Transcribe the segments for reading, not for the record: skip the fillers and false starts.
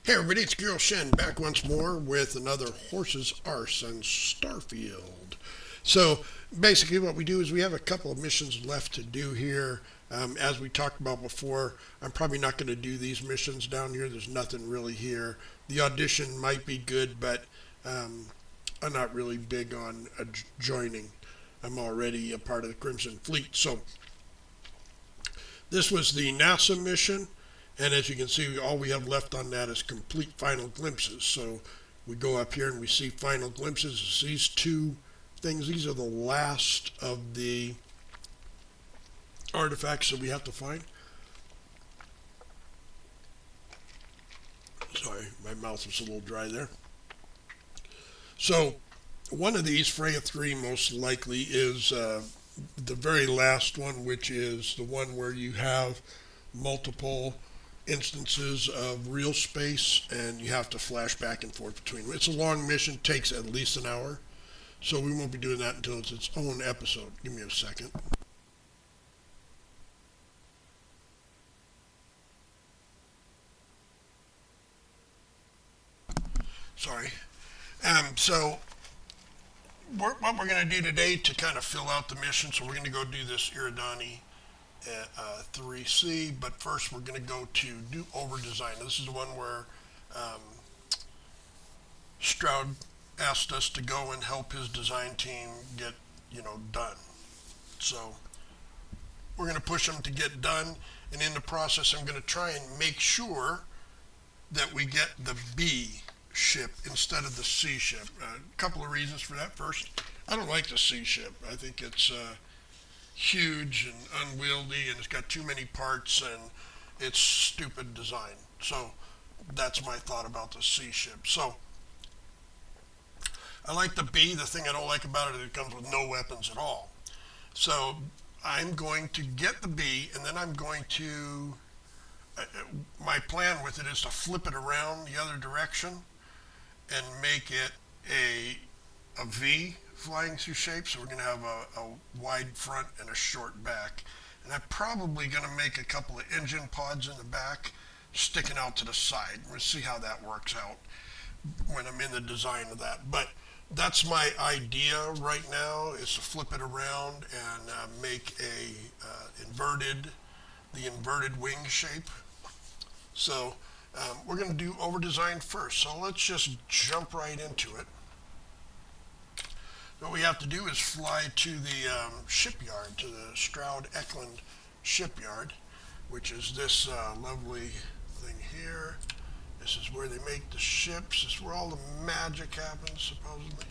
Hey everybody, it's Girl Shen back once more with another Horses Arse on Starfield. So basically what we do is we have a couple of missions left to do here. As we talked about before, I'm probably not going to do these missions down here. There's nothing really here. The audition might be good, but I'm not really big on joining. I'm already a part of the Crimson Fleet. So this was the NASA mission. And as you can see, all we have left on that is complete final glimpses. So we go up here and we see final glimpses. It's these two things. These are the last of the artifacts that we have to find. Sorry, my mouth was a little dry there. So one of these, Freya 3 most likely, is the very last one, which is the one where you have multiple instances of real space and you have to flash back and forth between them. It's a long mission, takes at least an hour, so we won't be doing that until it's its own episode. Give me a second. Sorry. So what we're going to do today to kind of fill out the mission, so we're going to go do this Iridani 3C, but first we're going to go to do over design. This is the one where Stroud asked us to go and help his design team get done. So we're going to push them to get done, and in the process I'm going to try and make sure that we get the B ship instead of the C ship. A couple of reasons for that. First, I don't like the C ship. I think it's huge and unwieldy, and it's got too many parts, and it's stupid design. So that's my thought about the C ship. So I like the B. The thing I don't like about it comes with no weapons at all. So I'm going to get the B, and then I'm going to my plan with it is to flip it around the other direction and make it a V flying through shape. So we're going to have a wide front and a short back. And I'm probably going to make a couple of engine pods in the back sticking out to the side. We'll see how that works out when I'm in the design of that. But that's my idea right now, is to flip it around and make the inverted wing shape. So we're going to do over design first. So let's just jump right into it. What we have to do is fly to the shipyard, to the Stroud shipyard, which is this lovely thing here. This is where they make the ships. This is where all the magic happens, supposedly.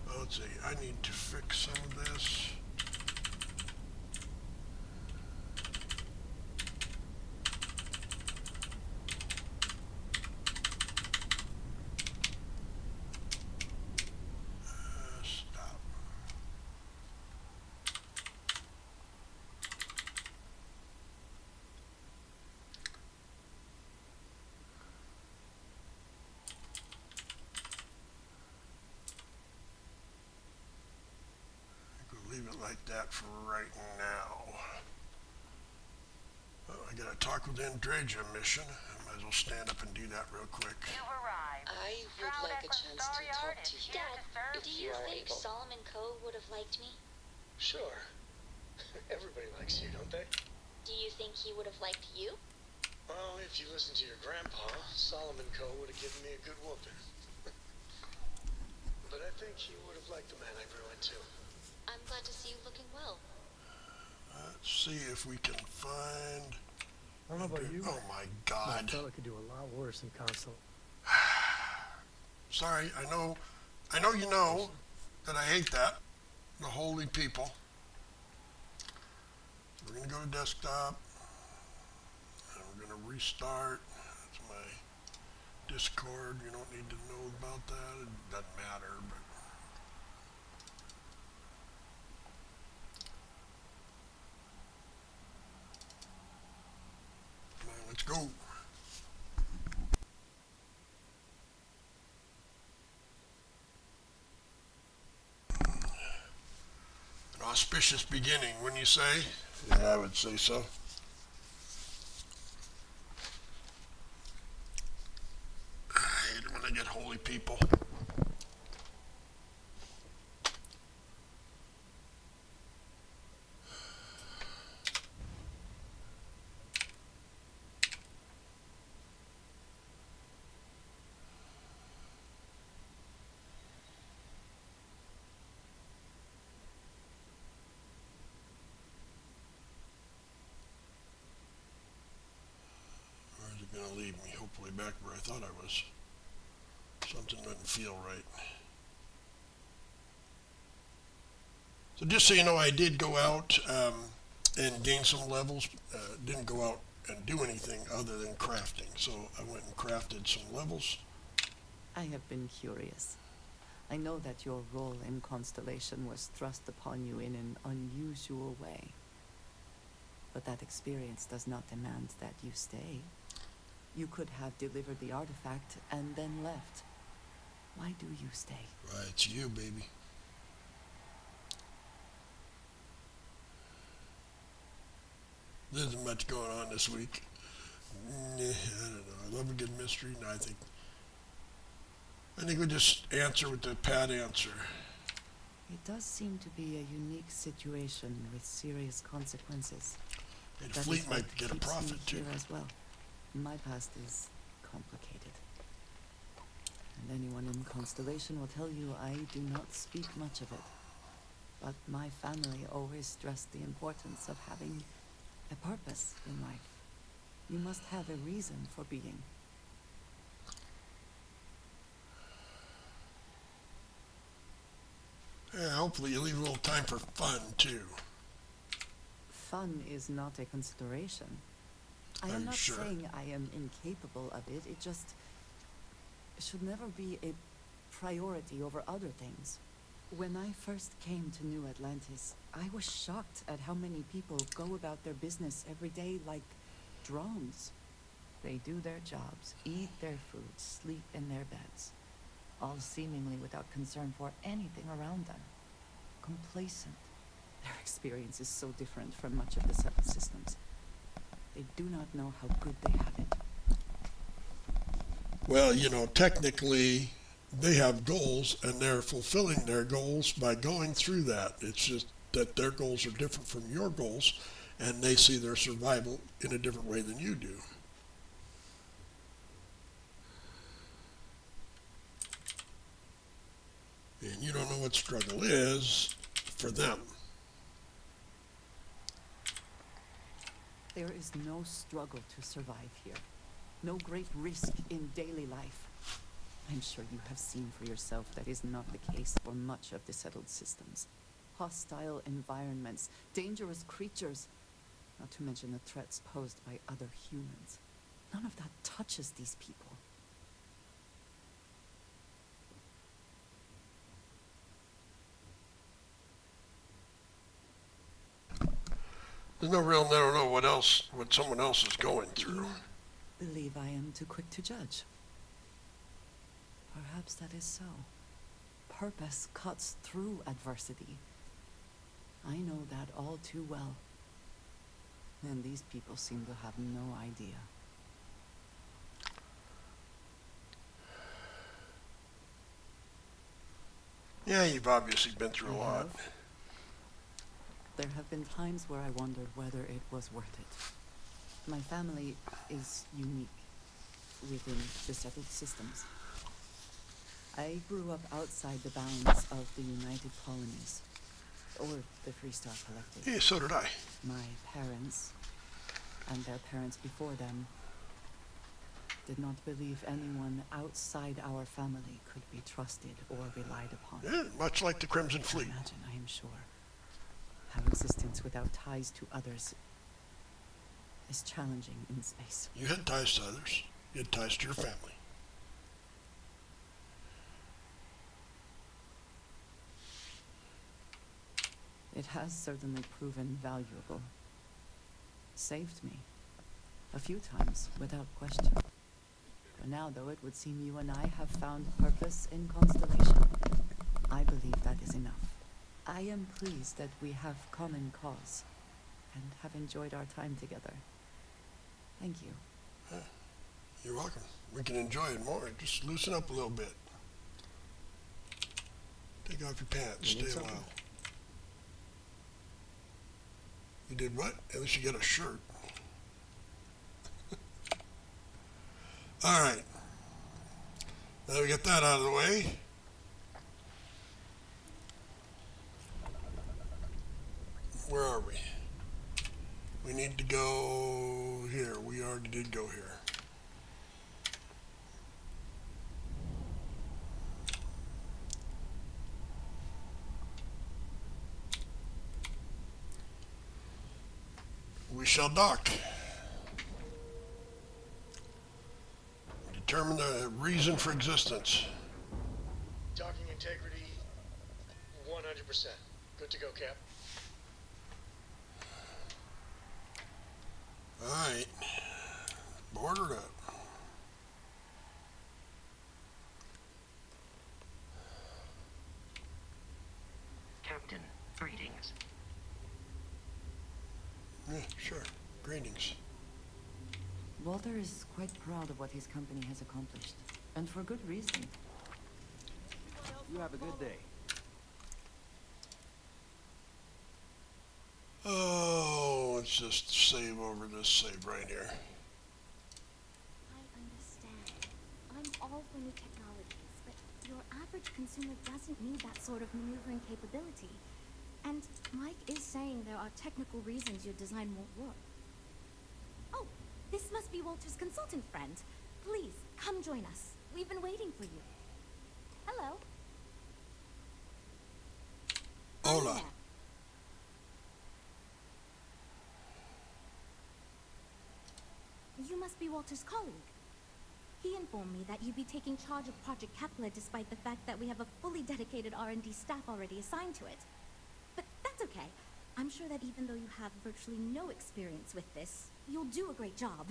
Oh, let's see. I need to fix some of this. Leave it like that for right now. Oh, I gotta talk with Andreja mission. I might as well stand up and do that real quick. I would like a chance to talk to you. Dad, do you think able. Solomon Coe would have liked me? Sure. Everybody likes you, don't they? Do you think he would have liked you? Well, if you listen to your grandpa, Solomon Coe would have given me a good whooping. But I think he would have liked the man I grew into. I'm glad to see you looking well. Let's see if we can find... I don't know about you. Oh my I God. felt I could do a lot worse in console. Sorry, I know you know that I hate that. The holy people. We're gonna go to desktop. And we're gonna restart. That's my Discord. You don't need to know about that. It doesn't matter, but come on, let's go. Auspicious beginning, wouldn't you say? Yeah, I would say so. Forget holy people. Where is it going to lead me? Hopefully back where I thought I was. Something doesn't feel right. So just so you know, I did go out and gain some levels. Didn't go out and do anything other than crafting. So I went and crafted some levels. I have been curious. I know that your role in Constellation was thrust upon you in an unusual way. But that experience does not demand that you stay. You could have delivered the artifact and then left. Why do you stay? Right, it's you, baby. There isn't much going on this week. I don't know. I love a good mystery, and I think we just answer with the pat answer. It does seem to be a unique situation with serious consequences. And That Fleet is might what get a keeps me profit too. here as well. My past is complicated. And anyone in Constellation will tell you I do not speak much of it. But my family always stressed the importance of having a purpose in life. You must have a reason for being. Yeah, hopefully you leave a little time for fun too. Fun is not a consideration. I am I'm not sure. saying I am incapable of it. It just should never be a priority over other things. When I first came to New Atlantis, I was shocked at how many people go about their business every day like drones. They do their jobs, eat their food, sleep in their beds, all seemingly without concern for anything around them. Complacent. Their experience is so different from much of the settled systems. They do not know how good they have it. Well, you know, technically they have goals and they're fulfilling their goals by going through that. It's just that their goals are different from your goals and they see their survival in a different way than you do. And you don't know what struggle is for them. There is no struggle to survive here. No great risk in daily life. I'm sure you have seen for yourself that is not the case for much of the settled systems. Hostile environments, dangerous creatures, not to mention the threats posed by other humans. None of that touches these people. There's no real, never know what someone else is going through. You believe I am too quick to judge. Perhaps that is so. Purpose cuts through adversity. I know that all too well. And these people seem to have no idea. Yeah, you've obviously been through a I lot. have. There have been times where I wondered whether it was worth it. My family is unique within the settled systems. I grew up outside the bounds of the United Colonies, or the Freestar Collective. Yeah, so did I. My parents, and their parents before them, did not believe anyone outside our family could be trusted or relied upon. Yeah, much like the Crimson Fleet. Imagine, I am sure, how existence without ties to others is challenging in space. You had ties to others. You had ties to your family. It has certainly proven valuable. Saved me. A few times, without question. For now, though, it would seem you and I have found purpose in Constellation. I believe that is enough. I am pleased that we have common cause, and have enjoyed our time together. Thank you. You're welcome. we can enjoy it more. Just loosen up a little bit. Take off your pants. You need Stay a something? while. You did what? At least you get a shirt. All right. Now we get that out of the way. Where are we? We need to go here. We already did go here. We shall dock. Determine the reason for existence. Docking integrity, 100%. Good to go, Cap. All right. Board it up. Captain, greetings. Yeah, sure. Greetings. Walter is quite proud of what his company has accomplished, and for good reason. You have a good day. Oh, let's just save over this save right here. I understand. I'm all for new technologies, but your average consumer doesn't need that sort of maneuvering capability. And Mike is saying there are technical reasons your design won't work. Oh, this must be Walter's consultant friend. Please, come join us. We've been waiting for you. Hello. Hola. Hi there. You must be Walter's colleague. He informed me that you'd be taking charge of Project Kepler despite the fact that we have a fully dedicated R&D staff already assigned to it. But that's okay. I'm sure that even though you have virtually no experience with this, you'll do a great job.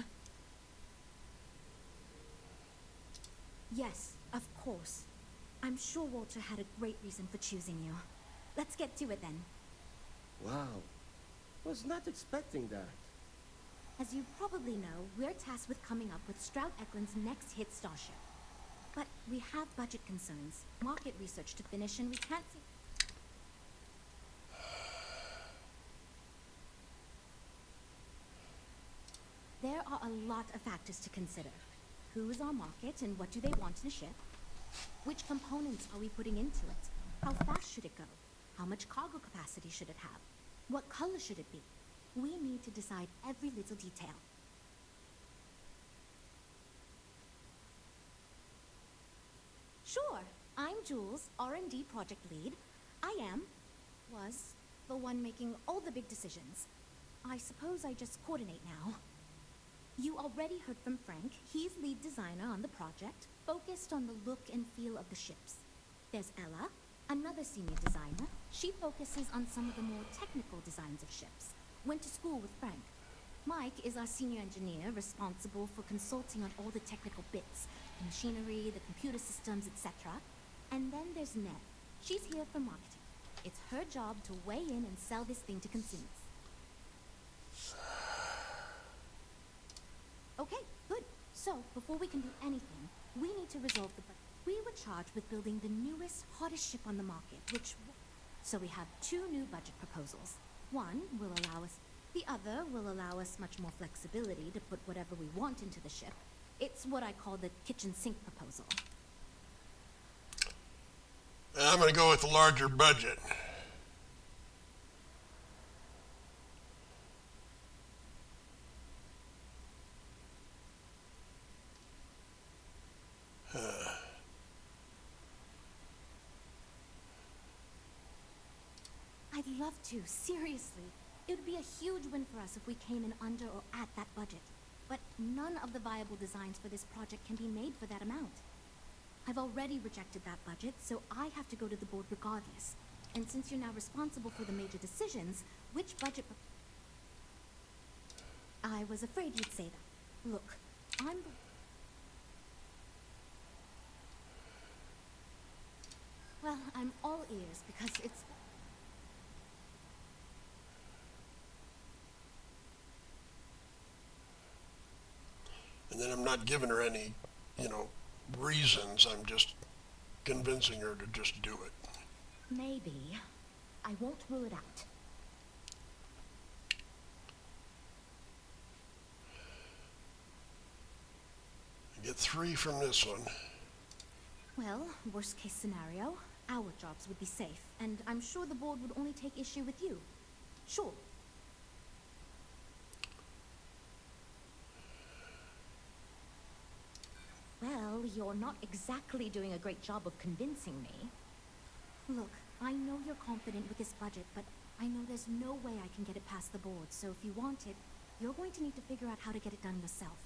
Yes, of course. I'm sure Walter had a great reason for choosing you. Let's get to it then. Wow. Was not expecting that. As you probably know, we're tasked with coming up with Stroud Eklund's next hit starship. But we have budget concerns, market research to finish, and we can't see... There are a lot of factors to consider. Who is our market and what do they want in a ship? Which components are we putting into it? How fast should it go? How much cargo capacity should it have? What color should it be? We need to decide every little detail. Sure, I'm Jules, R&D project lead. Was the one making all the big decisions. I suppose I just coordinate now. You already heard from Frank. He's lead designer on the project, focused on the look and feel of the ships. There's Ella, another senior designer. She focuses on some of the more technical designs of ships. Went to school with Frank. Mike is our senior engineer, responsible for consulting on all the technical bits, the machinery, the computer systems, etc. And then there's Ned. She's here for marketing. It's her job to weigh in and sell this thing to consumers. Okay, good. So, before we can do anything, we need to resolve the budget. We were charged with building the newest, hottest ship on the market, So we have two new budget proposals. One will allow us... The other will allow us much more flexibility to put whatever we want into the ship. It's what I call the kitchen sink proposal. I'm going to go with the larger budget. I'd love to, seriously. It would be a huge win for us if we came in under or at that budget. But none of the viable designs for this project can be made for that amount. I've already rejected that budget, so I have to go to the board regardless. And since you're now responsible for the major decisions, which budget... I was afraid you'd say that. Look, I'm the... Well, I'm all ears because it's... And then I'm not giving her any you know, reasons. I'm just convincing her to just do it. Maybe. I won't rule it out. I get 3 from this one. Well, worst case scenario, our jobs would be safe, and I'm sure the board would only take issue with you. Sure. Well, you're not exactly doing a great job of convincing me. Look, I know you're confident with this budget, but I know there's no way I can get it past the board, so if you want it, you're going to need to figure out how to get it done yourself.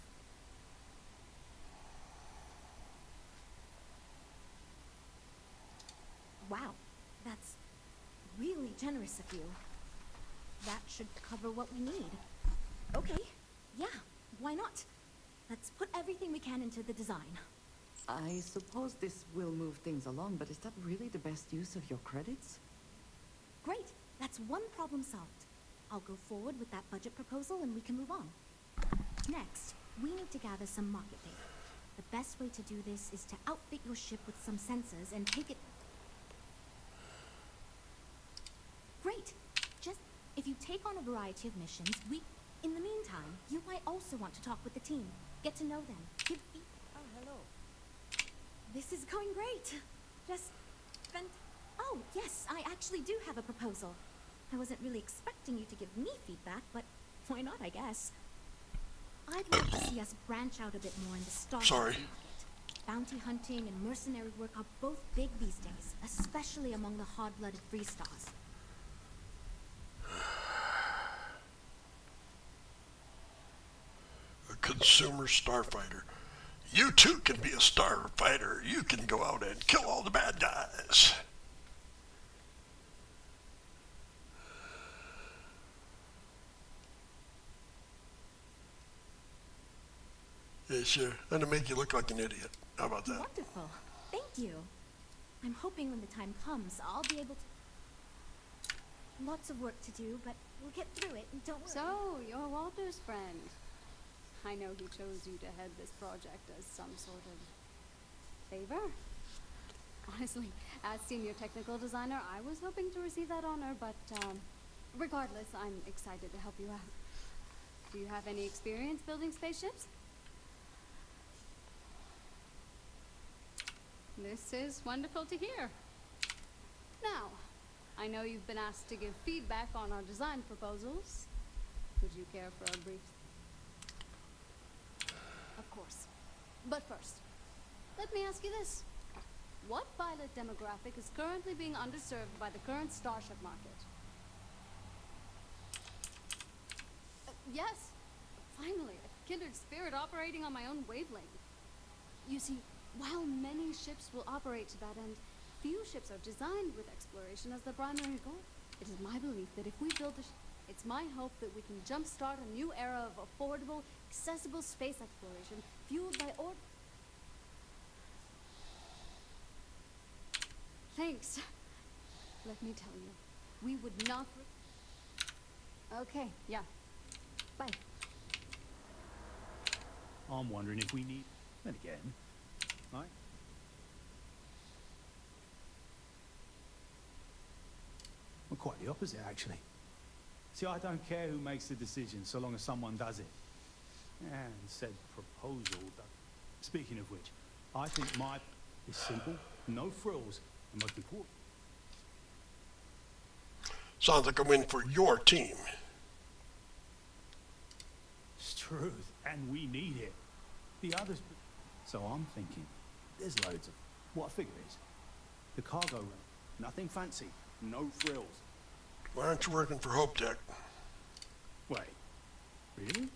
Wow, that's really generous of you. That should cover what we need. Okay, yeah, why not? Let's put everything we can into the design. I suppose this will move things along, but is that really the best use of your credits? Great, that's one problem solved. I'll go forward with that budget proposal and we can move on. Next, we need to gather some market data. The best way to do this is to outfit your ship with some sensors and take it... Great! Just, if you take on a variety of missions, in the meantime, you might also want to talk with the team. Get to know them. Oh, hello. This is going great. Just... Oh, yes, I actually do have a proposal. I wasn't really expecting you to give me feedback, but why not, I guess. I'd like to see us branch out a bit more in the Starfield market. Bounty hunting and mercenary work are both big these days, especially among the hard-blooded Freestars. A consumer starfighter. You too can be a starfighter. You can go out and kill all the bad guys. Yeah, sure. I'm gonna make you look like an idiot. How about that? Wonderful. Thank you. I'm hoping when the time comes, I'll be able to... Lots of work to do, but we'll get through it, don't worry. So, you're Walter's friend. I know he chose you to head this project as some sort of favor. Honestly, as senior technical designer, I was hoping to receive that honor, but regardless, I'm excited to help you out. Do you have any experience building spaceships? This is wonderful to hear. Now, I know you've been asked to give feedback on our design proposals. Would you care for a brief... Of course. But first, let me ask you this. What pilot demographic is currently being underserved by the current starship market? Yes. Finally, a kindred spirit operating on my own wavelength. You see, while many ships will operate to that end, few ships are designed with exploration as their primary goal. It is my belief that if we build it's my hope that we can jumpstart a new era of affordable, accessible space exploration, fueled by Thanks. Let me tell you, we would not... Okay, yeah. Bye. I'm wondering if we need... Then again, right? Well, quite the opposite, actually. See, I don't care who makes the decision, so long as someone does it. And said proposal, though. Speaking of which, I think my is simple, no frills, and most important. Sounds like a win for your team. It's truth, and we need it. The others... So I'm thinking, there's loads of... What I figure is, the cargo room, nothing fancy, no frills. Why aren't you working for Hope Tech? Wait, really?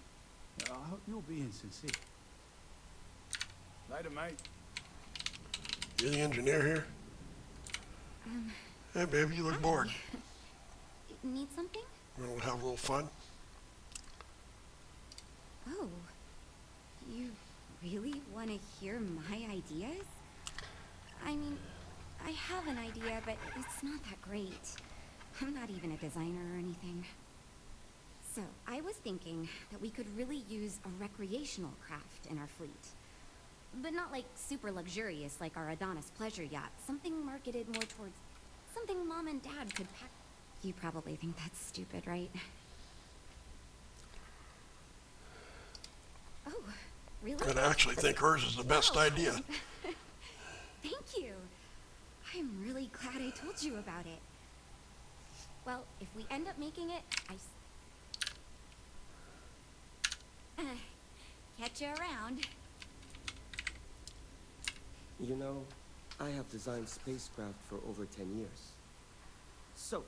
I hope you're being sincere. Later, mate. You're the engineer here? Hey, baby, you look bored. Need something? You want to have a little fun? Oh, you really want to hear my ideas? I mean, I have an idea, but it's not that great. I'm not even a designer or anything. So, I was thinking that we could really use a recreational craft in our fleet. But not like super luxurious like our Adonis pleasure yacht. Something marketed more towards something Mom and Dad could pack. You probably think that's stupid, right? Oh, really? I actually think hers is the best idea. Thank you. I'm really glad I told you about it. Well, if we end up making it, catch you around. You know, I have designed spacecraft for over 10 years. So,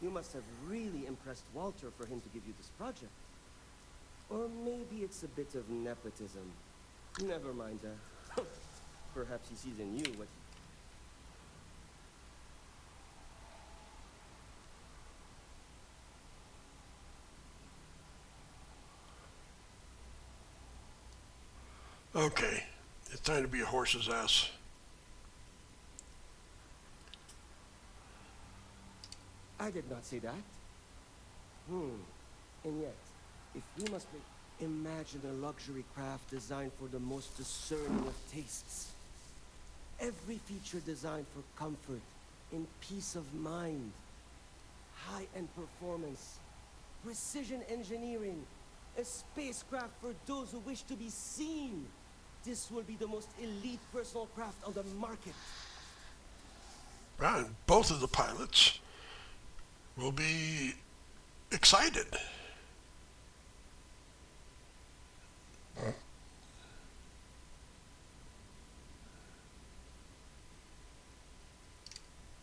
you must have really impressed Walter for him to give you this project. Or maybe it's a bit of nepotism. Never mind that. Perhaps he sees in you what... Okay, it's time to be a horse's ass. I did not say that. And yet, if we must make... Imagine a luxury craft designed for the most discerning of tastes. Every feature designed for comfort and peace of mind. High-end performance, precision engineering, a spacecraft for those who wish to be seen. This will be the most elite personal craft on the market. And both of the pilots will be excited.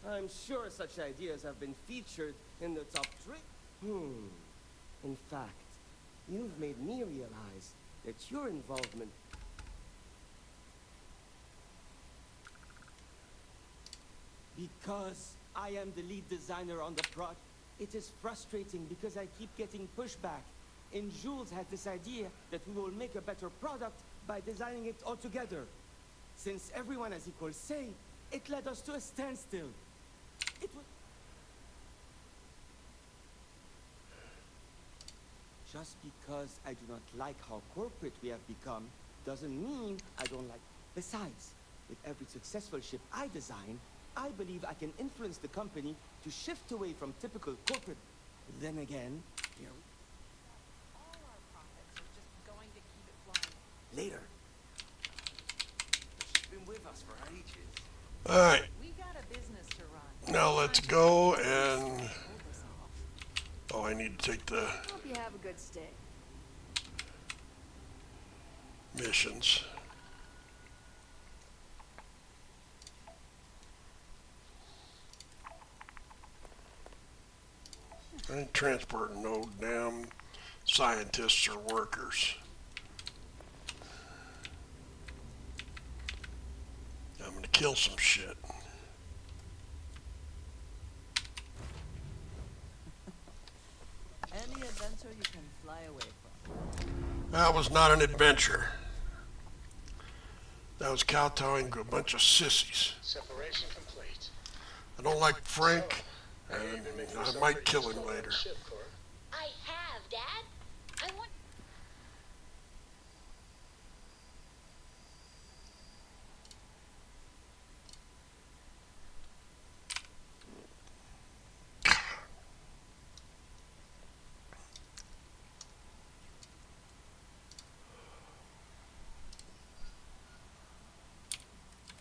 I'm sure such ideas have been featured in the top 3. In fact, you've made me realize that your involvement... Because I am the lead designer on the project, it is frustrating because I keep getting pushback. And Jules had this idea that we will make a better product by designing it all together. Since everyone has equal say, it led us to a standstill. It was... Just because I do not like how corporate we have become, doesn't mean I don't like... Besides, with every successful ship I design, I believe I can influence the company to shift away from typical corporate... Then again, you know... All our profits are just going to keep it flying. Later. She's been with us for ages. All right. We got a business to run. Now let's go and... Oh, I need to take the Hope you have a good stay. missions. I ain't transporting no damn scientists or workers. I'm gonna kill some shit. Any adventure you can fly away from. That was not an adventure. That was kowtowing to a bunch of sissies. Separation complete. I don't like Frank, and I might kill him later. I have, Dad. I want...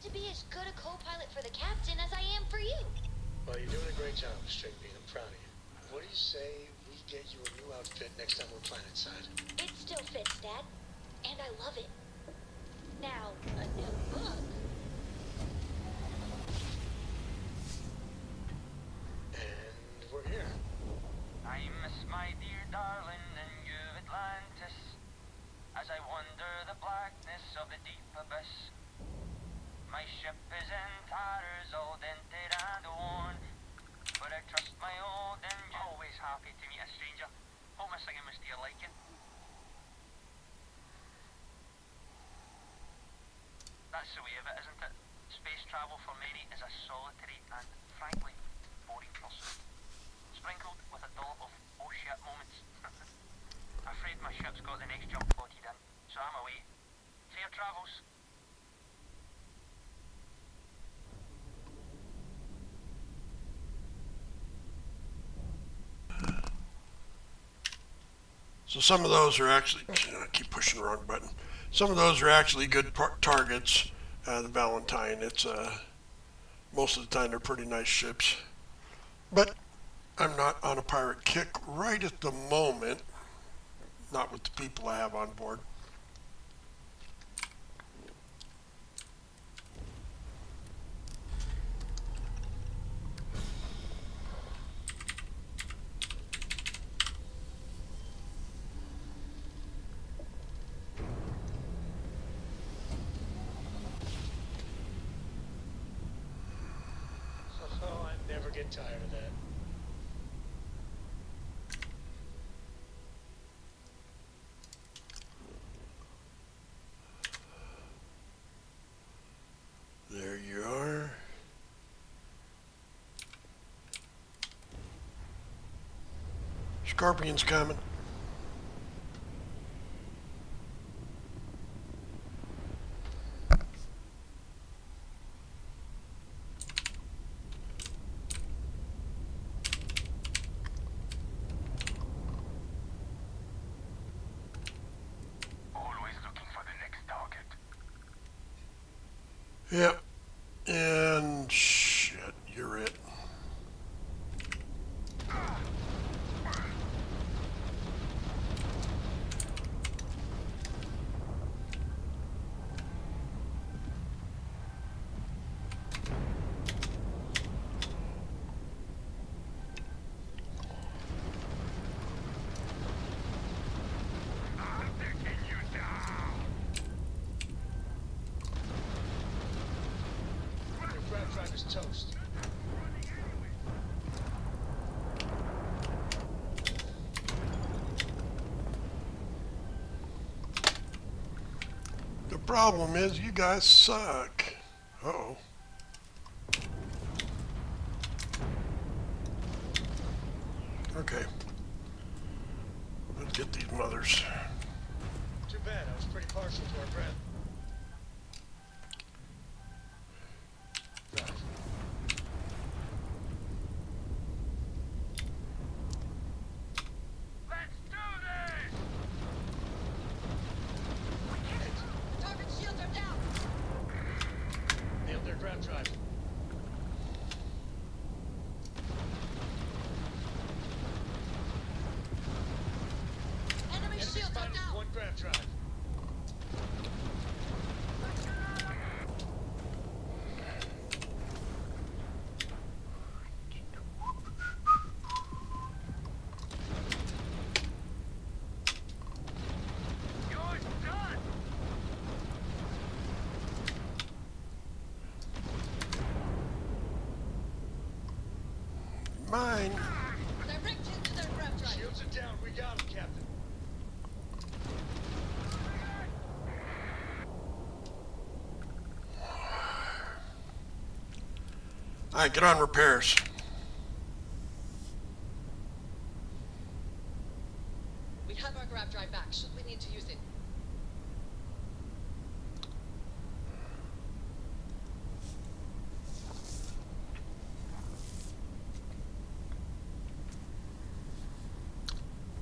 to be as good a co-pilot for the captain as I am for you. Well, you're doing a great job, Stringbean. I'm proud of you. What do you say we get you a new outfit next time we're planetside? It still fits, Dad. And I love it. Now, a new book. And we're here. I miss my dear darling and you Atlantis, as I wander the blackness of the deep abyss. My ship is in tatters, all dented and worn, but I trust my old engine. Always happy to meet a stranger. Hope my singing was to your liking. That's the way of it, isn't it? Space travel for many is a solitary and, frankly, boring pursuit, sprinkled with a dollop of oh shit moments. Afraid my ship's got the next jump loaded in, so I'm away. Fair travels. So some of those are actually, I keep pushing the wrong button. Some of those are actually good targets. The Valentine, it's most of the time they're pretty nice ships. But I'm not on a pirate kick right at the moment. Not with the people I have on board. Oh, I never get tired of that. There you are. Scorpion's coming. Always looking for the next target. Yep. And shit, you're it. Your grab drive is toast. The problem is you guys suck. Uh-oh. Okay. Let's get these mothers. Too bad, I was pretty partial to our friend. Drive. Let's do this! Target shields are down! Nailed their grab drive. Enemy Enemy shields are spotted down! one grab drive. You're done! Mine. Direct hit to their grab drive! Shields are down, we got him, Captain. All right, get on repairs. We have our grab drive back, should we need to use it.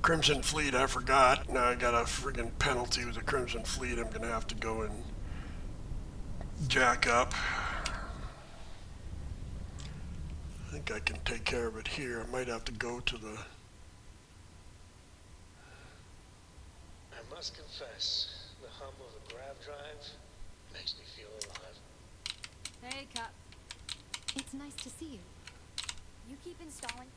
Crimson Fleet, I forgot. Now I got a friggin' penalty with the Crimson Fleet. I'm gonna have to go and jack up. I think I can take care of it here. I might have to go to the... I must confess, the hum of the grab drive makes me feel alive. Hey, Cap. It's nice to see you. You keep installing.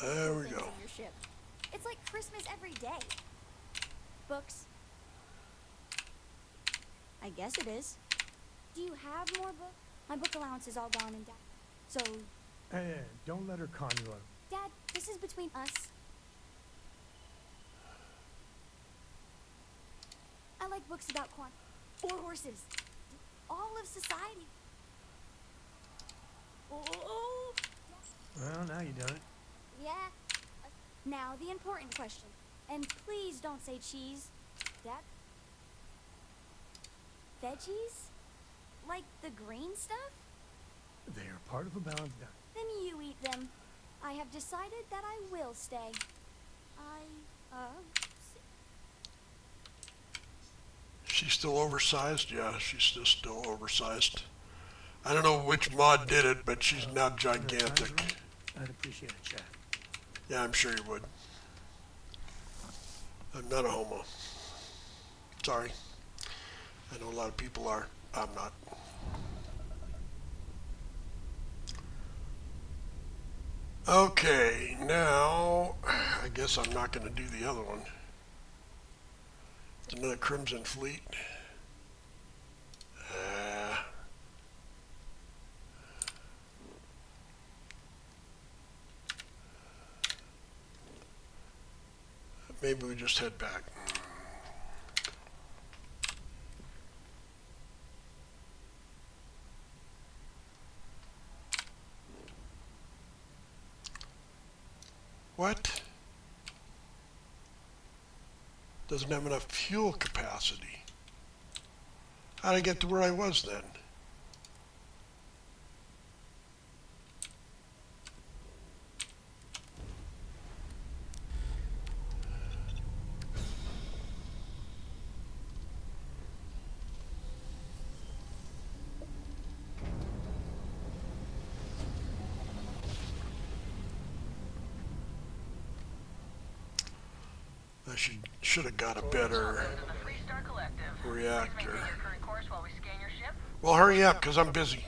There we things go. on your ship. It's like Christmas every day. Books. I guess it is. Do you have more books? My book allowance is all gone and down. So, Hey, don't let her con you up. Dad, this is between us. I like books about war horses. All of society. Oh. Well, now you done it. Yeah. Now, the important question. And please don't say cheese. Dad? Veggies? Like the green stuff? They are part of a balanced diet. Then you eat them. I have decided that I will stay. She's still oversized? Yeah, she's still oversized. I don't know which mod did it, but she's now gigantic. I'd appreciate a chat. Yeah, I'm sure you would. I'm not a homo. Sorry. I know a lot of people are. I'm not. Okay, now I guess I'm not going to do the other one. It's another Crimson Fleet. Maybe we just head back. What? Doesn't have enough fuel capacity. How'd I get to where I was then? I should have got a better reactor. Well, hurry up, because I'm busy.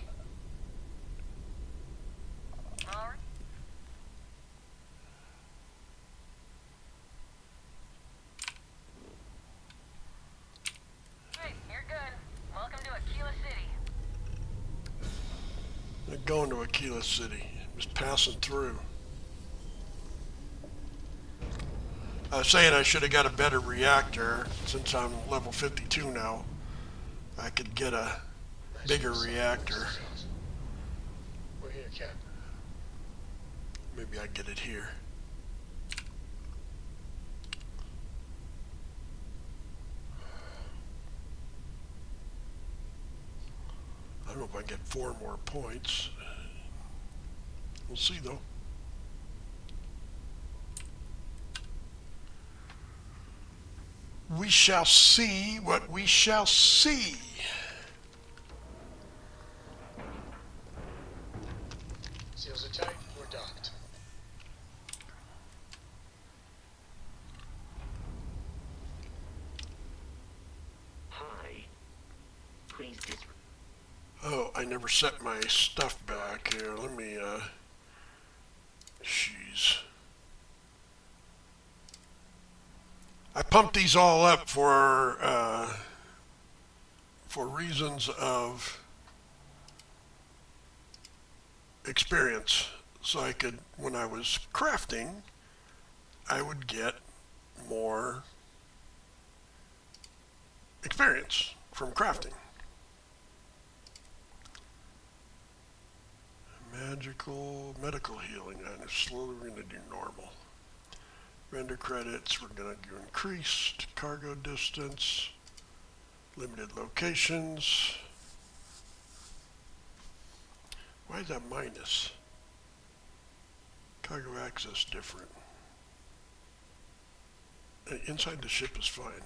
Hey, you're good. Welcome to Aquila City. I'm going to Aquila City. Just passing through. I was saying I should have got a better reactor. Since I'm level 52 now, I could get a bigger reactor. We're here, Cap. Maybe I get it here. I don't know if I get 4 more points. We'll see though. We shall see what we shall see. Seals are tight. We're docked. Hi. Please Oh, I never set my stuff back here. Let me, jeez. I pumped these all up for reasons of experience. So I could, when I was crafting, I would get more experience from crafting. Magical, medical healing, and slowly we're going to do normal. Render credits, we're going to do increased, cargo distance, limited locations. Why is that minus? Cargo access different. Inside the ship is fine.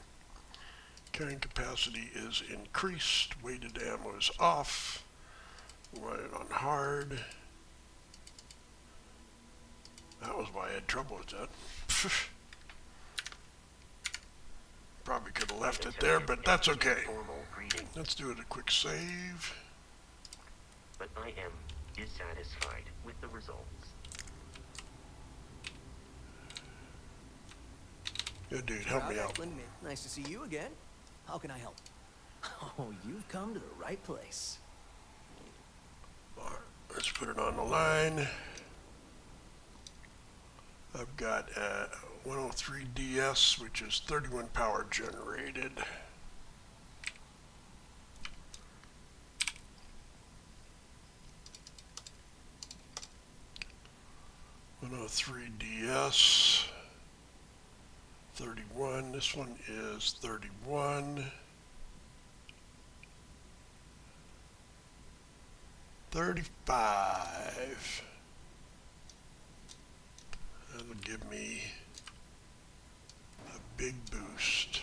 Carrying capacity is increased, weighted ammo is off. Run it on hard. That was why I had trouble with that. Probably could have left it there, but that's okay. Let's do it a quick save. But I am dissatisfied with the results. Good dude, help me out. Nice to see you again. How can I help? Oh, you've come to the right place. All right, let's put it on the line. I've got 103 DS, which is 31 power generated. DS 31. This one is 31. 35. That'll give me a big boost.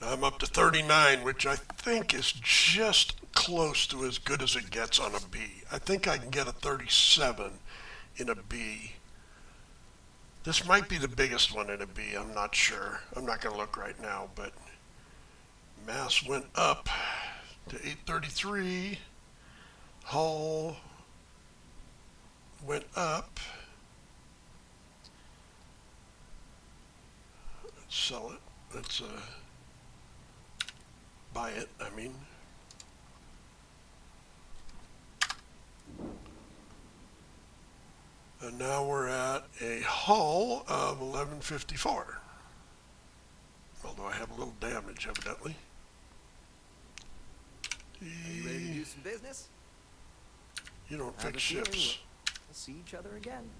Now I'm up to 39, which I think is just close to as good as it gets on a B. I think I can get a 37 in a B. This might be the biggest one in a B, I'm not sure. I'm not going to look right now, but mass went up to 833. Hull went up. Let's sell it. Let's buy it, I mean. And now we're at a hull of 1154. Although I have a little damage, evidently. Are you ready to do some business? You don't I have fix a feeling ships. We'll see each other again.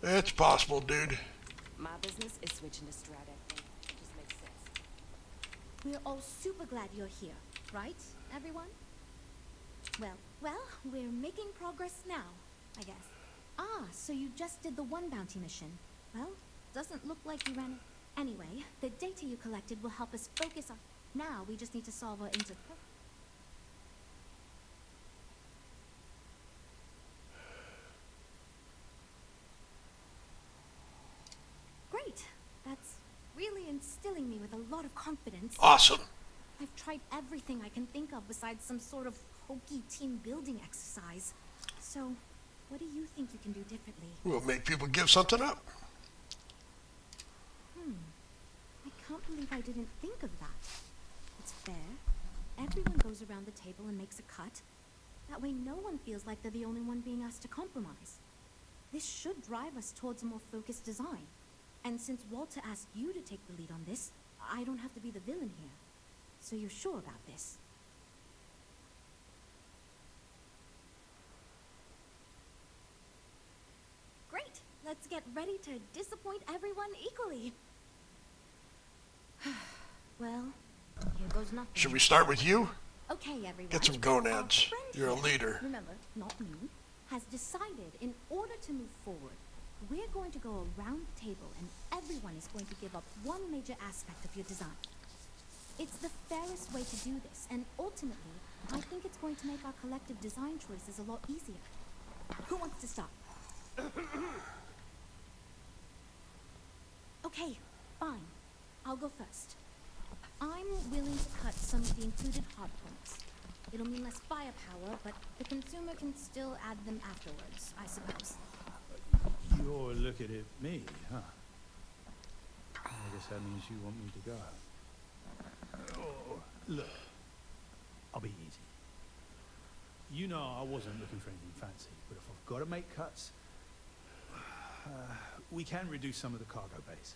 It's possible, dude. My business is switching to Stroud, I think. It just makes sense. We're all super glad you're here, right, everyone? Well, we're making progress now, I guess. Ah, so you just did the one bounty mission. Well, doesn't look like you ran it. Anyway, the data you collected will help us focus on... Now, we just need to solve our Great. That's really instilling me with a lot of confidence. Awesome. I've tried everything I can think of besides some sort of hokey team building exercise. So, what do you think you can do differently? We'll make people give something up. I can't believe I didn't think of that. It's fair. Everyone goes around the table and makes a cut. That way no one feels like they're the only one being asked to compromise. This should drive us towards a more focused design. And since Walter asked you to take the lead on this, I don't have to be the villain here. So you're sure about this? Great! Let's get ready to disappoint everyone equally. Well, here goes nothing. Should we start with you? Okay, everyone. Get some gonads. Our friend You're a here, leader. Remember, not me, has decided in order to move forward, we're going to go around the table and everyone is going to give up one major aspect of your design. It's the fairest way to do this, and ultimately, I think it's going to make our collective design choices a lot easier. Who wants to start? Okay, fine. I'll go first. I'm willing to cut some of the included hardpoints. It'll mean less firepower, but the consumer can still add them afterwards, I suppose. You're looking at me, huh? I guess that means you want me to go. Oh, look, I'll be easy. You know I wasn't looking for anything fancy, but if I've got to make cuts, we can reduce some of the cargo base.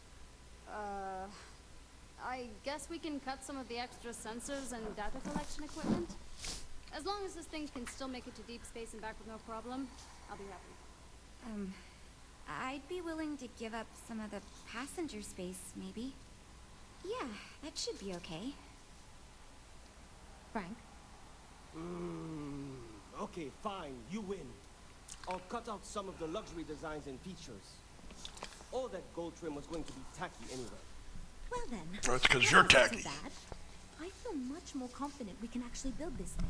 I guess we can cut some of the extra sensors and data collection equipment. As long as this thing can still make it to deep space and back with no problem, I'll be happy. I'd be willing to give up some of the passenger space, maybe. Yeah, that should be okay. Frank? Okay, fine, you win. I'll cut out some of the luxury designs and features. All that gold trim was going to be tacky anyway. Well then. That's because you're that wasn't tacky. so bad. I feel much more confident we can actually build this thing.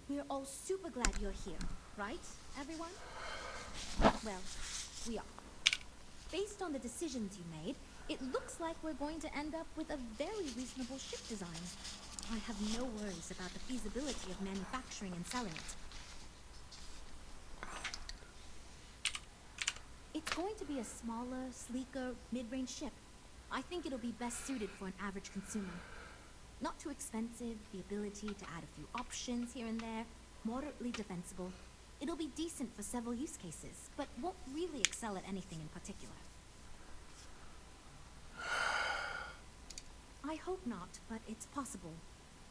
We're all super glad you're here, right, everyone? Well, we are. Based on the decisions you made, it looks like we're going to end up with a very reasonable ship design. I have no worries about the feasibility of manufacturing and selling it. It's going to be a smaller, sleeker, mid-range ship. I think it'll be best suited for an average consumer. Not too expensive, the ability to add a few options here and there, moderately defensible. It'll be decent for several use cases, but won't really excel at anything in particular. I hope not, but it's possible.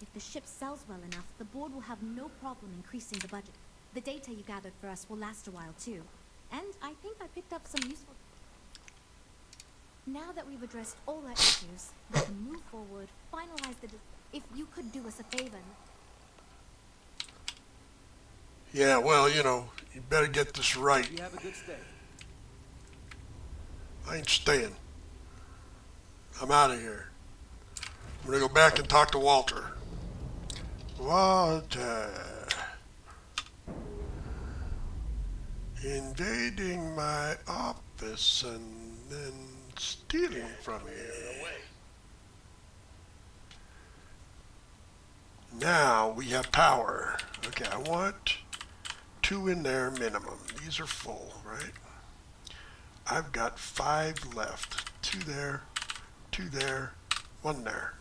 If the ship sells well enough, the board will have no problem increasing the budget. The data you gathered for us will last a while too. And I think I picked up some useful... Now that we've addressed all our issues, we can move forward, finalize the... If you could do us a favor... Yeah, well, you know, you better get this right. You have a good stay. I ain't staying. I'm out of here. I'm gonna go back and talk to Walter. Walter. Invading my office and then stealing from me. Now we have power. Okay, I want 2 in there minimum. These are full, right? I've got 5 left. 2 there, 2 there, 1 there.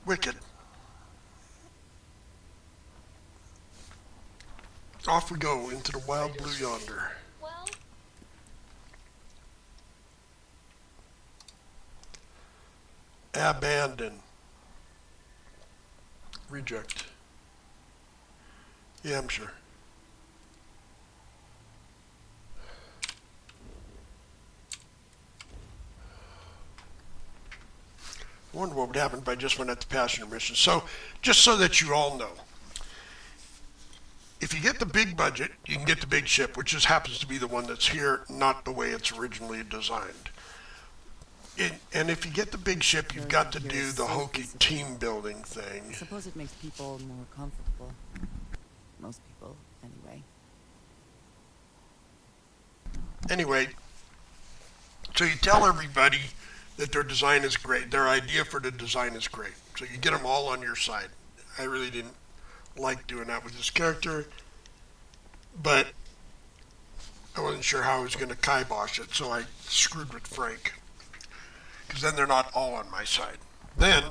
Wicked. Off we go into the wild blue yonder. Well, Abandon. Reject. Yeah, I'm sure. I wonder what would happen if I just went at the passenger mission. So, just so that you all know, if you get the big budget, you can get the big ship, which just happens to be the one that's here, not the way it's originally designed. And if you get the big ship, you've got to do the hokey team building thing. I suppose it makes people more comfortable. Most people, anyway. Anyway, so you tell everybody that their design is great. Their idea for the design is great. So you get them all on your side. I really didn't like doing that with this character, but I wasn't sure how I was going to kibosh it, so I screwed with Frank, because then they're not all on my side. Then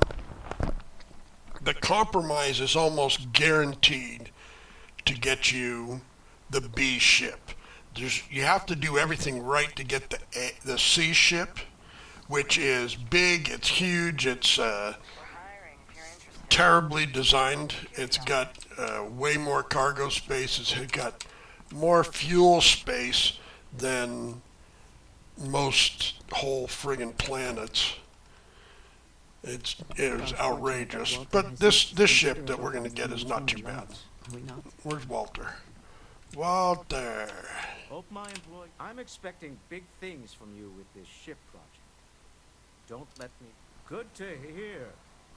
the compromise is almost guaranteed to get you the B ship. You have to do everything right to get the C ship, which is big, it's huge, it's terribly designed. It's got way more cargo space. It's got more fuel space than most whole friggin' planets. It was outrageous. But this ship that we're going to get is not too bad. Where's Walter? Walter. Hope my employee... I'm expecting big things from you with this ship project. Don't let me... Good to hear.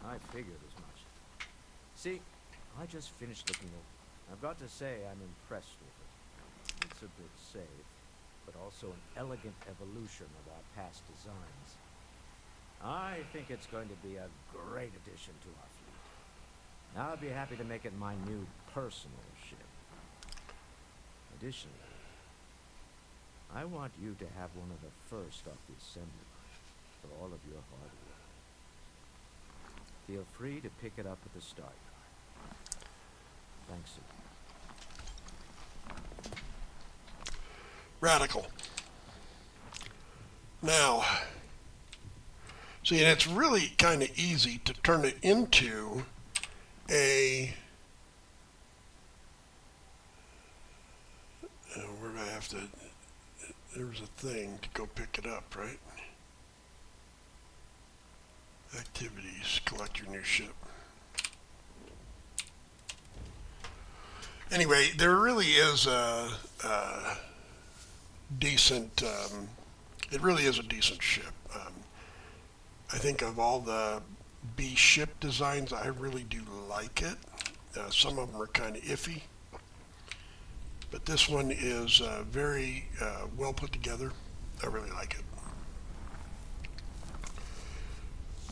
I figured as much. See, I just finished looking over. I've got to say I'm impressed with it. It's a bit safe, but also an elegant evolution of our past designs. I think it's going to be a great addition to our fleet. I'll be happy to make it my new personal ship. Additionally, I want you to have one of the first off the assembly line for all of your hard work. Feel free to pick it up at the start. Thanks again. Radical. Now, see, and it's really kind of easy to turn it into a... where do I have to... There's a thing to go pick it up, right? Activities, collect your new ship. Anyway, there really is a decent, it really is a decent ship. I think of all the B ship designs, I really do like it. Some of them are kind of iffy, but this one is very well put together. I really like it.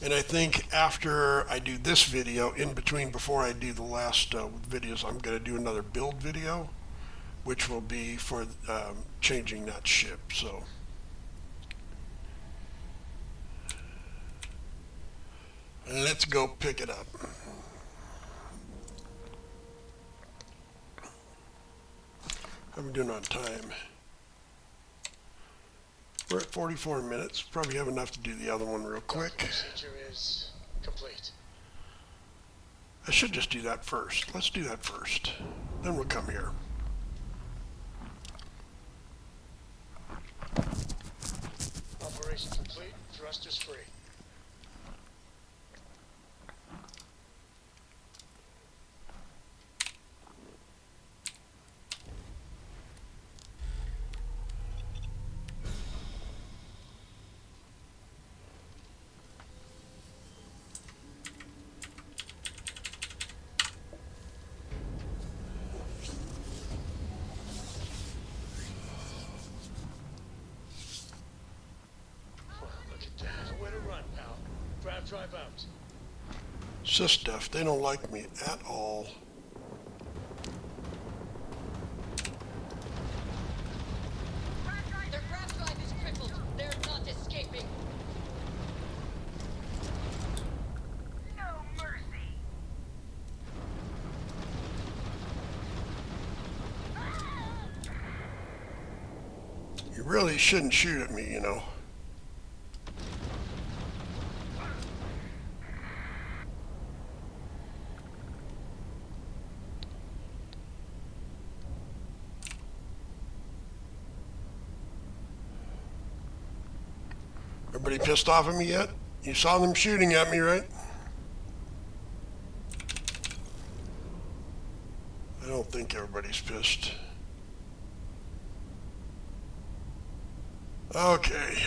And I think after I do this video, in between, before I do the last videos, I'm going to do another build video, which will be for changing that ship. So, let's go pick it up. How are we doing on time? We're at 44 minutes. Probably have enough to do the other one real quick. Procedure is Complete. I should just do that first. Let's do that first. Then we'll come here. Operation complete. Thrusters free. Drive out. Stuff, they don't like me at all. Their craft drive is crippled. They're not escaping. No mercy. You really shouldn't shoot at me, you know. Everybody pissed off at me yet? You saw them shooting at me, right? I don't think everybody's pissed. Okay.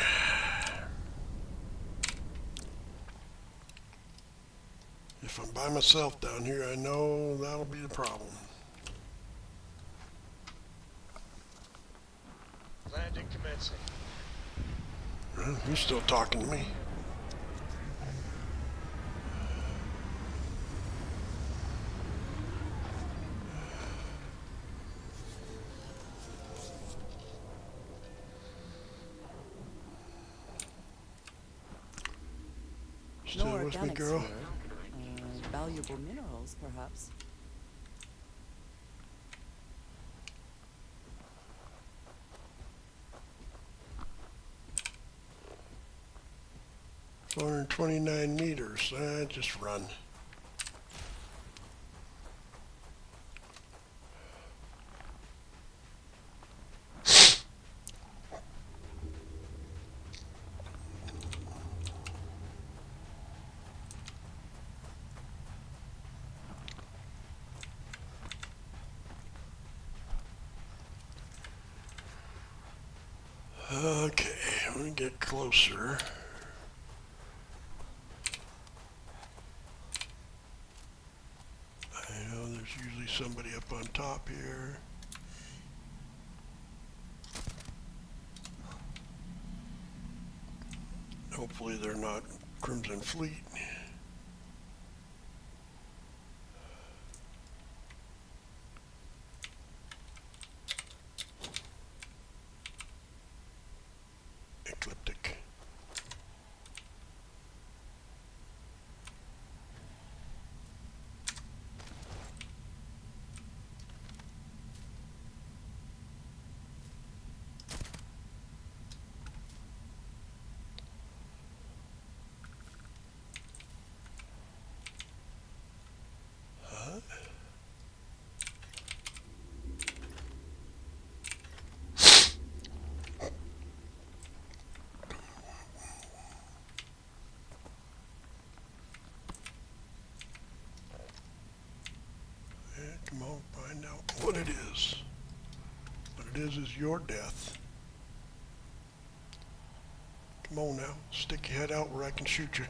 If I'm by myself down here, I know that'll be the problem. Landing commencing. He's still talking to me. Still No with me, organics girl? here. Valuable minerals, perhaps. $429 meters. Just run. Okay, let me get closer. I know there's usually somebody up on top here. Hopefully they're not Crimson Fleet. Ecliptic. Come on, find out what it is. What it is your death. Come on now, stick your head out where I can shoot you.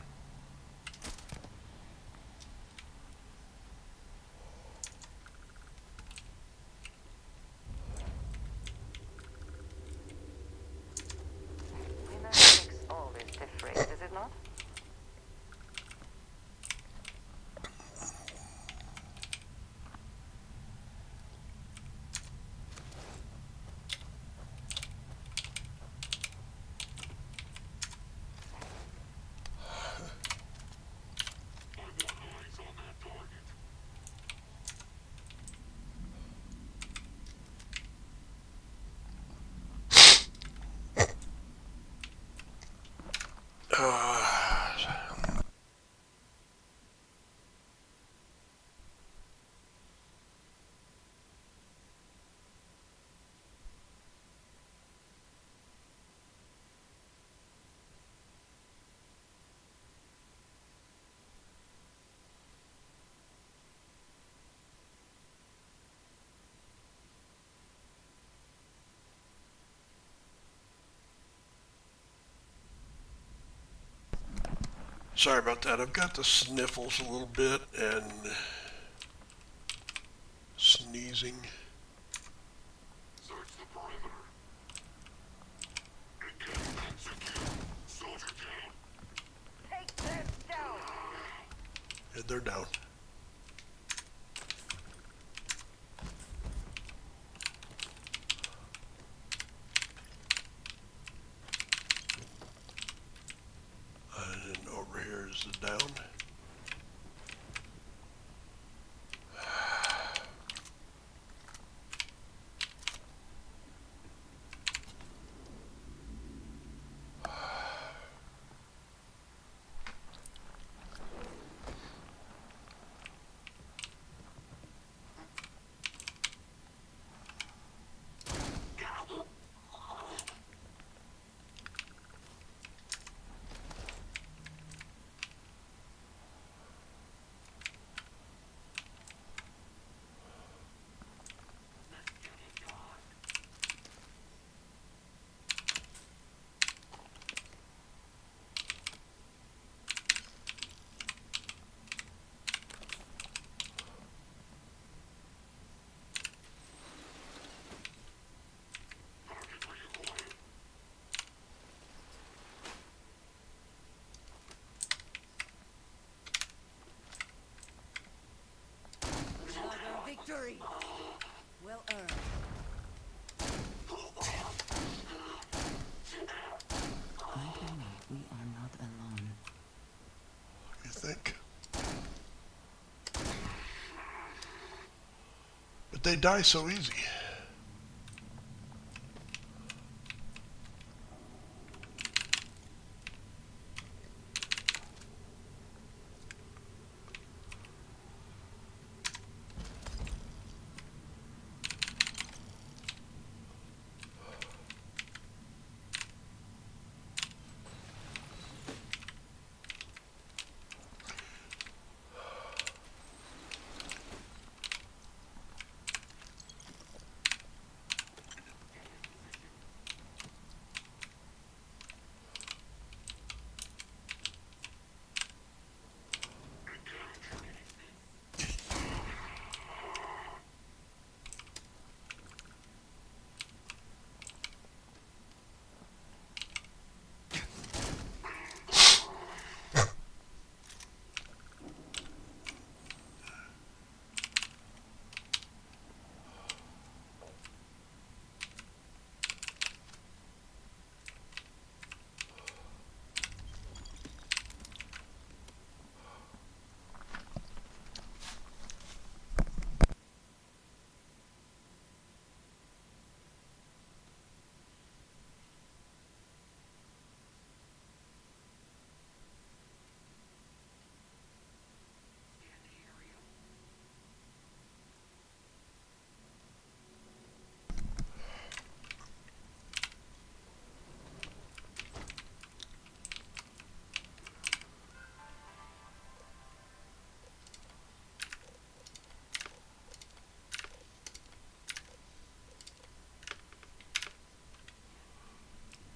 You know what makes all this different, is it not? Sorry about that. I've got the sniffles a little bit and sneezing. Search the perimeter. Begin execute. Soldier down. Take them down. And they're down. And over here is the down. Another victory. Well earned. I believe we are not alone. You think? But they die so easy.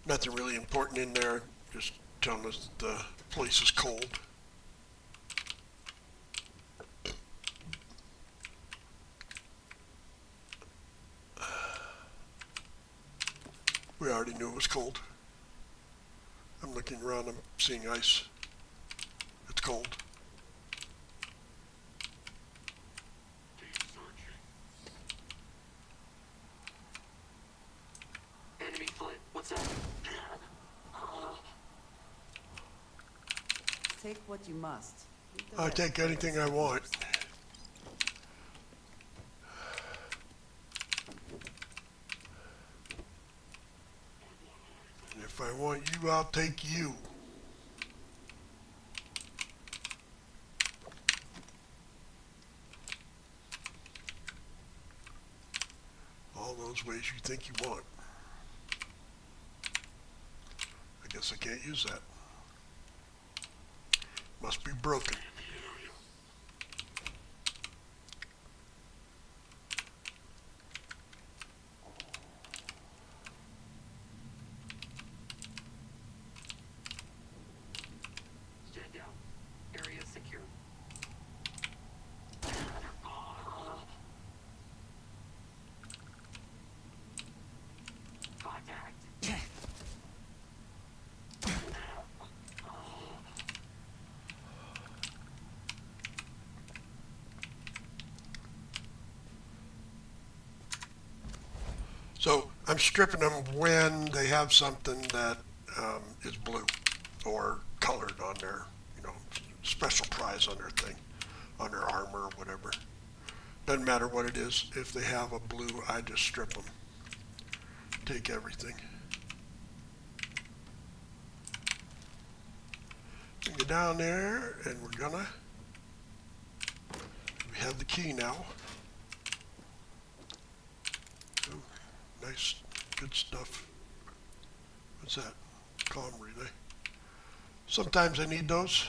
Nothing really important in there, just telling us that the place is cold. We already knew it was cold. I'm looking around, I'm seeing ice. It's cold. Enemy foot. What's that? Take what you must. I take anything I want. And if I want you, I'll take you. All those ways you think you want. I guess I can't use that. Must be broken. Stand down. I'm stripping them when they have something that is blue or colored on their, special prize on their thing, on their armor or whatever. Doesn't matter what it is. If they have a blue, I just strip them. Take everything. Bring it down there, and we have the key now. Oh, nice, good stuff. What's that? Comm relay. Sometimes I need those.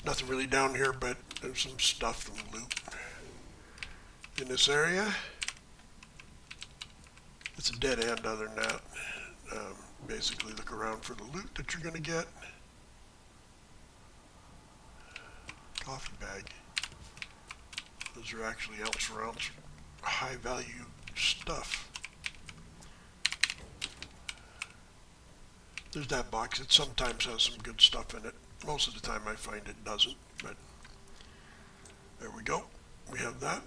Nothing really down here, but there's some stuff from loot in this area. It's a dead end other than that. Basically look around for the loot that you're going to get. Coffee bag. Those are actually ounce rounds, high value stuff. There's that box. It sometimes has some good stuff in it. Most of the time I find it doesn't, but there we go. We have that.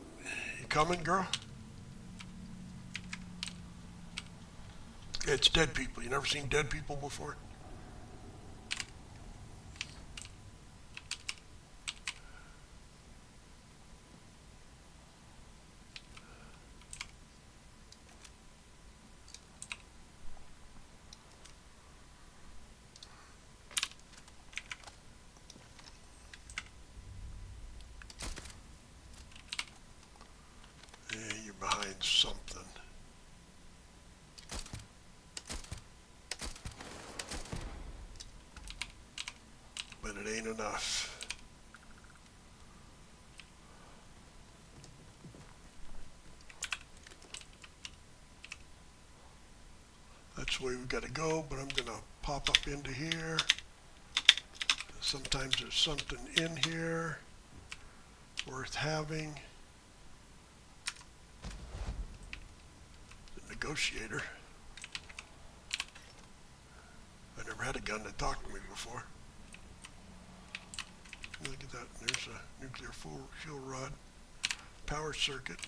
You coming, girl? It's dead people. You never seen dead people before? Yeah, you're behind something. But it ain't enough. That's the way we've got to go, but I'm going to pop up into here. Sometimes there's something in here worth having. The negotiator. I never had a gun that talked to me before. Look at that. There's a nuclear fuel rod. Power circuit.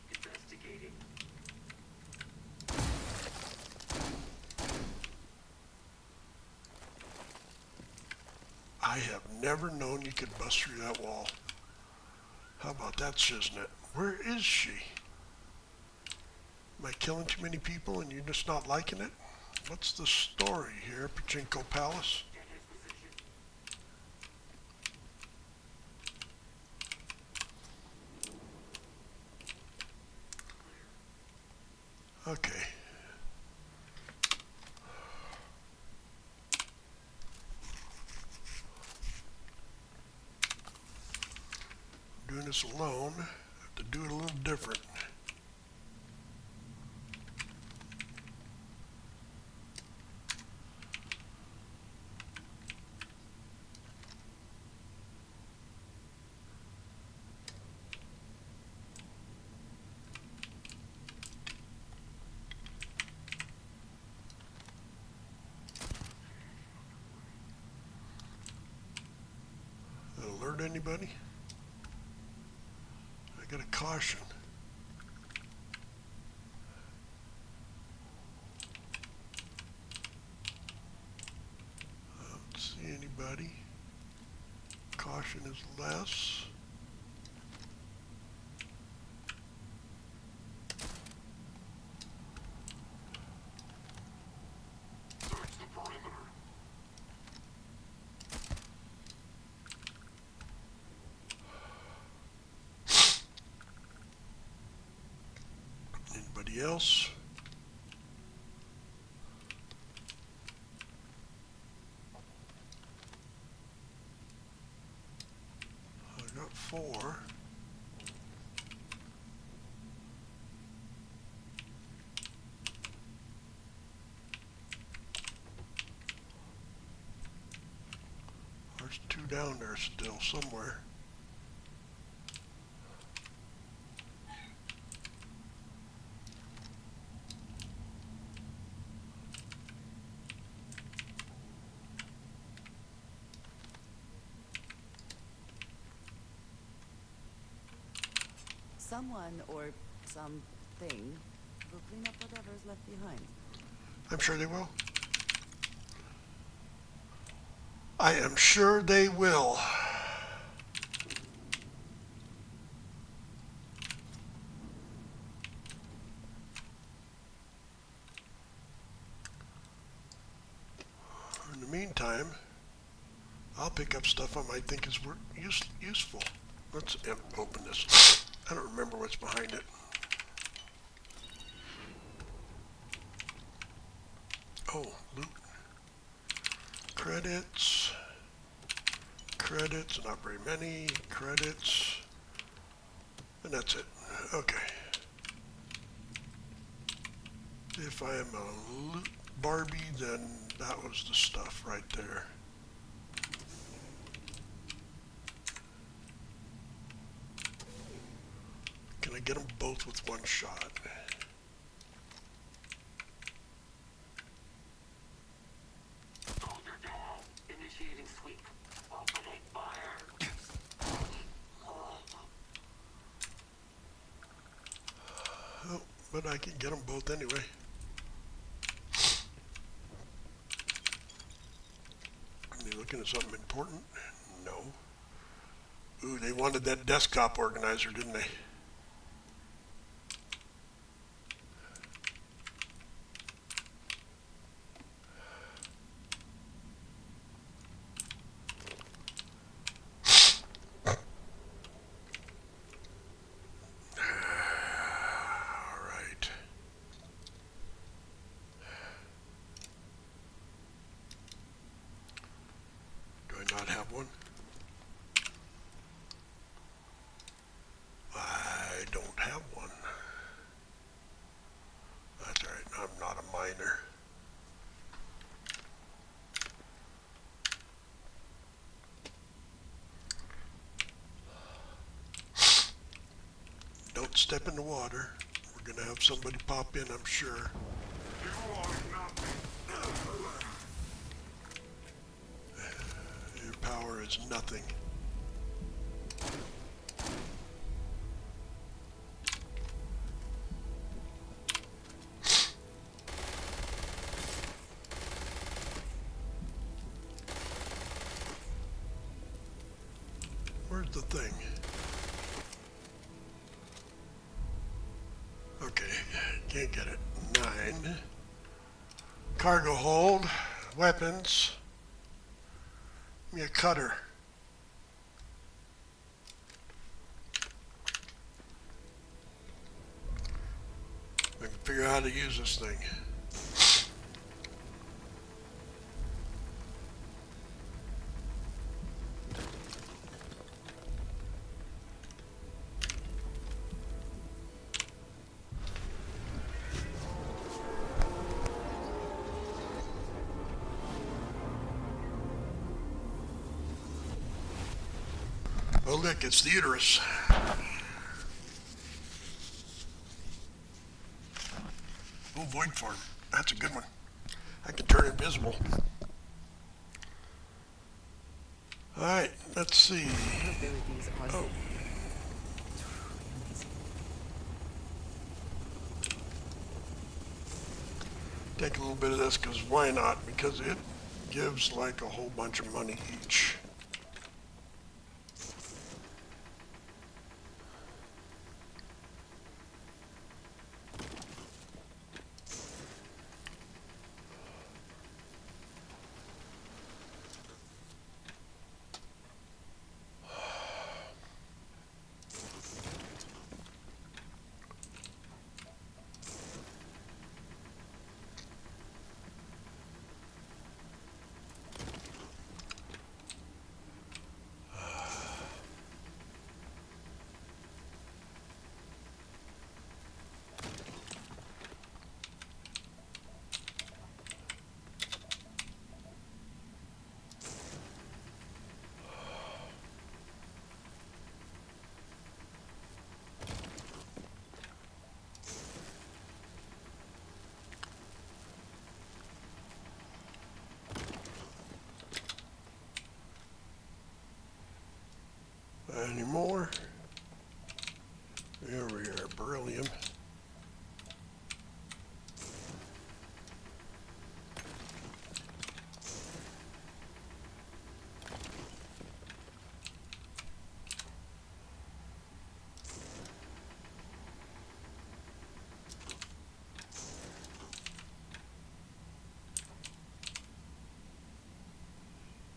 Investigating. I have never known you could bust through that wall. How about that, Shiznit? Where is she? Am I killing too many people and you're just not liking it? What's the story here, Pachinko Palace? Okay. Doing this alone, I have to do it a little different. Alert anybody? I got a caution. I don't see anybody. Caution is less. Search the perimeter. Anybody else? I got 4. There's 2 down there still somewhere. Someone or something will clean up whatever's left behind. I'm sure they will. I am sure they will. In the meantime, I'll pick up stuff I might think is useful. Let's open this. I don't remember what's behind it. Oh, loot. Credits. Credits, not very many. Credits. And that's it. Okay. If I am a loot Barbie, then that was the stuff right there. Can I get them both with one shot? Initiating sweep. Opening fire. Oh, but I can get them both anyway. Are they looking at something important? No. Ooh, they wanted that desktop organizer, didn't they? Not have one? I don't have one. That's all right. I'm not a miner. Don't step in the water. We're going to have somebody pop in, I'm sure. Your power is nothing. Where's the thing? Okay, can't get it. 9. Cargo hold. Weapons. Give me a cutter. I can figure out how to use this thing. Oh look, it's the uterus. Oh, void form. That's a good one. I can turn invisible. Alright, let's see. Oh. Take a little bit of this, because why not? Because it gives like a whole bunch of money each. Any more? Here we are, beryllium.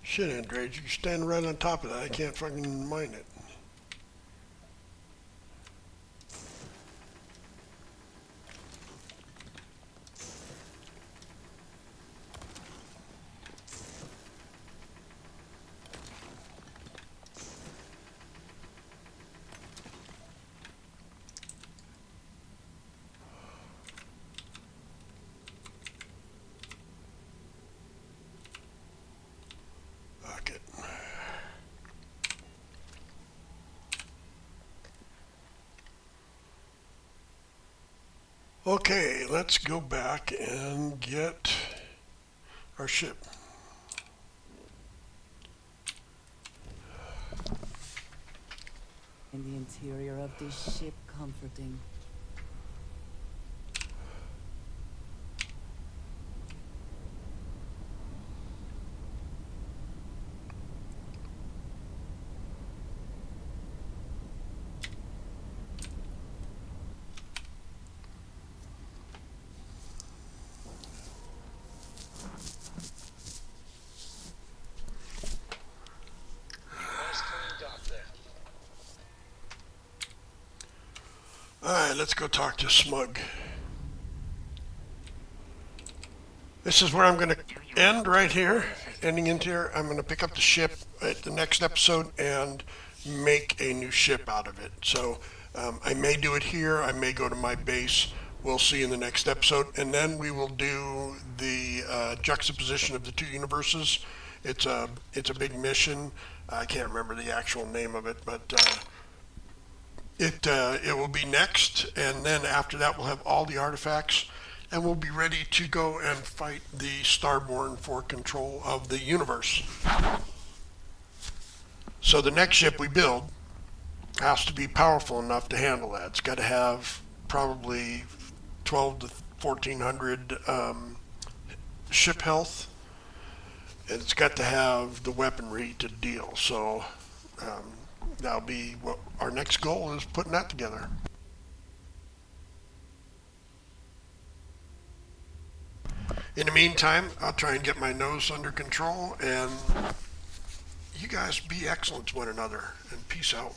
Shit, Andrade, you stand right on top of that. I can't fucking mine it. Okay, let's go back and get our ship. In the interior of this ship, comforting. Nice clean dock there. Alright, let's go talk to Smug. This is where I'm going to end right here. Ending into here, I'm going to pick up the ship at the next episode and make a new ship out of it. So I may do it here. I may go to my base. We'll see in the next episode. And then we will do the juxtaposition of the two universes. It's a big mission. I can't remember the actual name of it, but it will be next. And then after that, we'll have all the artifacts. And we'll be ready to go and fight the Starborn for control of the universe. So the next ship we build has to be powerful enough to handle that. It's got to have probably 12 to 1400 ship health. And it's got to have the weaponry to deal. So that'll be what our next goal is, putting that together. In the meantime, I'll try and get my nose under control, and you guys be excellent to one another, and peace out.